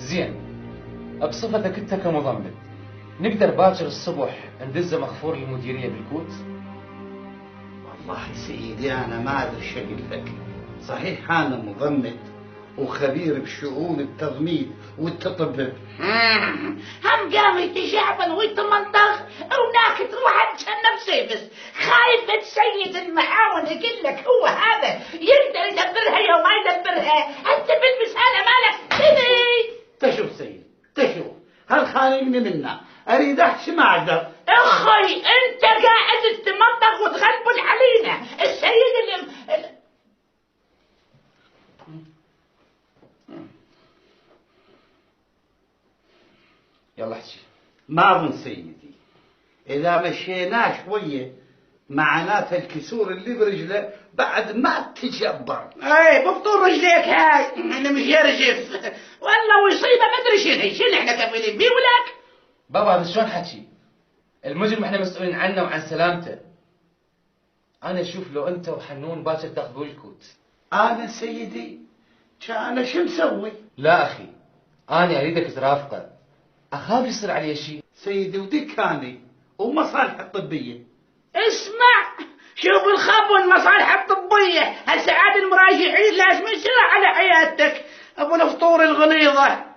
زين، بصفتك انت كمضمن نقدر باكر الصبح ندز مغفور للمديريه بالكوت؟ والله سيدي انا ما ادري شو اقول لك. صحيح انا مضمن وخبير بشؤون التضميد والتطبب. هم قام يتشعبن ويتمنطغ هناك تروح تشنب سيفس. خايف السيد المعاون يقول لك هو هذا يقدر يدبرها يوم ما يدبرها. انت بالمسألة مالك سيدي. تشوف سيدي تشوف هل خانقني منا اريد احكي ما اقدر. اخي انت قاعد تتمنطغ وتغلبن علينا. السيد اللي يلا احكي. ما اظن سيدي اذا مشيناه شويه معناته الكسور اللي برجله بعد ما تجبر. اي بفطور رجليك هاي انا مش يرجف والله ويصيبه ما ادري شنو احنا كفيلين بيه ولك. بابا هذا شلون حكي؟ المجرم احنا مسؤولين عنه وعن سلامته. انا اشوف لو انت وحنون باكر تاخذون الكوت. انا سيدي كان شو مسوي؟ لا اخي، انا اريدك ترافقه، اخاف يصير عليه شيء. سيدي ودكاني ومصالح الطبيه. اسمع شوف الخب والمصالح الطبيه هسه عاد المراجعين لازم يسرع على حياتك ابو الفطور الغليظه.